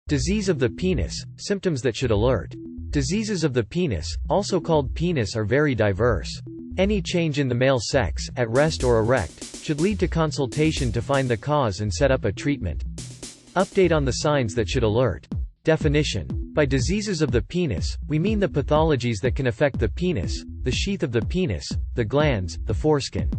Disease of the penis, symptoms that should alert. Diseases of the penis, also called penis, are very diverse. Any change in the male sex, at rest or erect, should lead to consultation to find the cause and set up a treatment. Update on the signs that should alert. Definition. By diseases of the penis, we mean the pathologies that can affect the penis, the sheath of the penis, the glans, the foreskin.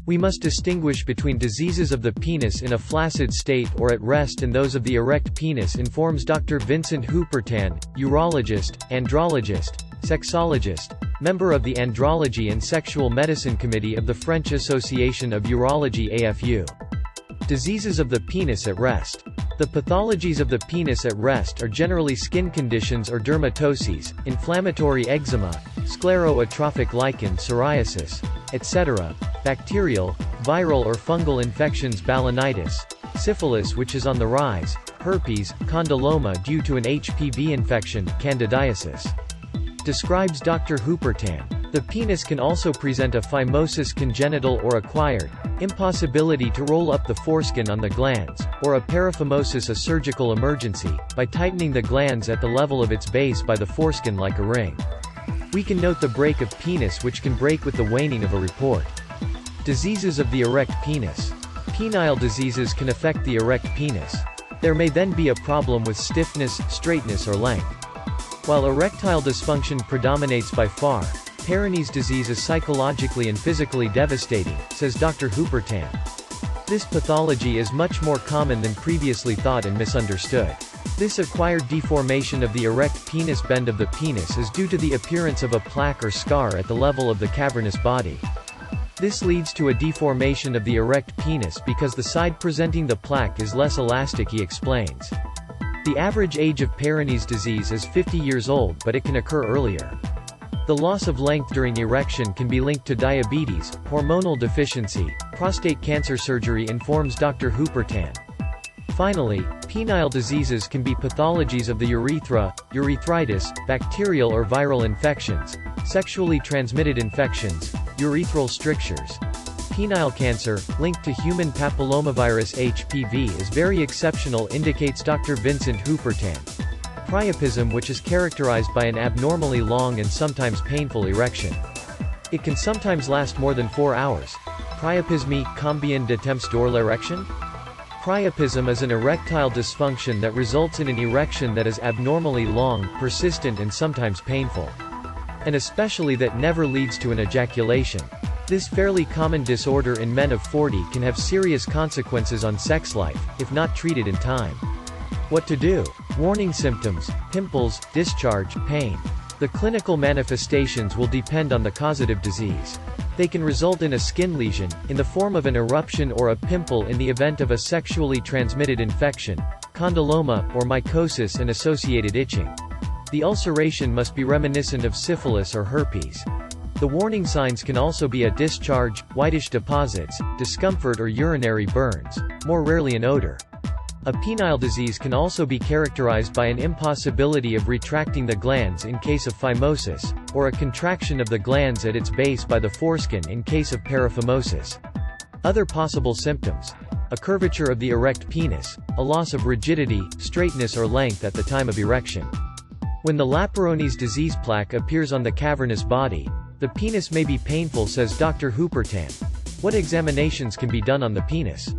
We must distinguish between diseases of the penis in a flaccid state or at rest and those of the erect penis, informs Dr. Vincent Hupertan, urologist, andrologist, sexologist, member of the Andrology and Sexual Medicine Committee of the French Association of Urology AFU. Diseases of the penis at rest. The pathologies of the penis at rest are generally skin conditions or dermatoses, inflammatory eczema, sclero-atrophic lichen, psoriasis, etc., bacterial, viral or fungal infections, balanitis, syphilis which is on the rise, herpes, condyloma due to an HPV infection, candidiasis. Describes Dr. Hupertan. The penis can also present a phimosis congenital or acquired, impossibility to roll up the foreskin on the glans, or a paraphimosis, a surgical emergency, by tightening the glans at the level of its base by the foreskin like a ring. We can note the break of penis which can break with the waning of a report. Diseases of the erect penis. Penile diseases can affect the erect penis. There may then be a problem with stiffness, straightness or length. While erectile dysfunction predominates by far, Peyronie's disease is psychologically and physically devastating, says Dr. Hupertan. This pathology is much more common than previously thought and misunderstood. This acquired deformation of the erect penis bend of the penis is due to the appearance of a plaque or scar at the level of the cavernous body. This leads to a deformation of the erect penis because the side presenting the plaque is less elastic, he explains. The average age of Peyronie's disease is 50 years old, but it can occur earlier. The loss of length during erection can be linked to diabetes, hormonal deficiency, prostate cancer. Surgery, informs Dr. Hupertan. Finally, penile diseases can be pathologies of the urethra, urethritis, bacterial or viral infections, sexually transmitted infections, urethral strictures. Penile cancer, linked to human papillomavirus HPV, is very exceptional, indicates Dr. Vincent Hupertan. Priapism, which is characterized by an abnormally long and sometimes painful erection. It can sometimes last more than 4 hours. Priapisme, combien de temps dure l'érection? Priapism is an erectile dysfunction that results in an erection that is abnormally long, persistent and sometimes painful. And especially that never leads to an ejaculation. This fairly common disorder in men of 40 can have serious consequences on sex life, if not treated in time. What to do? Warning symptoms: pimples, discharge, pain. The clinical manifestations will depend on the causative disease. They can result in a skin lesion, in the form of an eruption or a pimple in the event of a sexually transmitted infection, condyloma, or mycosis and associated itching. The ulceration must be reminiscent of syphilis or herpes. The warning signs can also be a discharge, whitish deposits, discomfort or urinary burns, more rarely an odor. A penile disease can also be characterized by an impossibility of retracting the glans in case of phimosis, or a contraction of the glans at its base by the foreskin in case of paraphimosis. Other possible symptoms: a curvature of the erect penis, a loss of rigidity, straightness or length at the time of erection. When the Peyronie's disease plaque appears on the cavernous body, the penis may be painful, says Dr. Hupertan. What examinations can be done on the penis?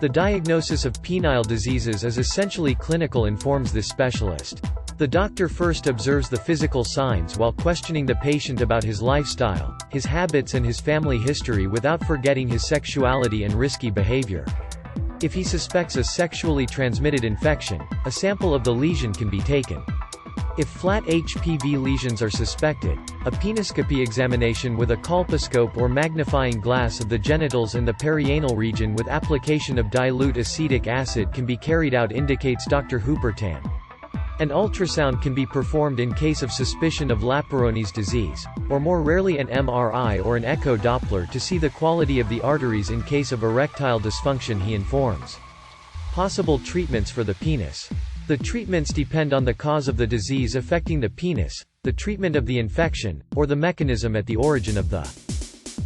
The diagnosis of penile diseases is essentially clinical, informs this specialist. The doctor first observes the physical signs while questioning the patient about his lifestyle, his habits and his family history without forgetting his sexuality and risky behavior. If he suspects a sexually transmitted infection, a sample of the lesion can be taken. If flat HPV lesions are suspected, a peniscopy examination with a colposcope or magnifying glass of the genitals and the perianal region with application of dilute acetic acid can be carried out, indicates Dr. Hupertan. An ultrasound can be performed in case of suspicion of Peyronie's disease, or more rarely an MRI or an echo Doppler to see the quality of the arteries in case of erectile dysfunction, he informs. Possible treatments for the penis. The treatments depend on the cause of the disease affecting the penis, the treatment of the infection, or the mechanism at the origin of the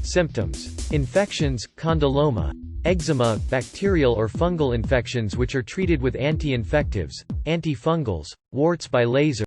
Symptoms: infections, condyloma, eczema, bacterial or fungal infections which are treated with anti-infectives, antifungals, warts by laser,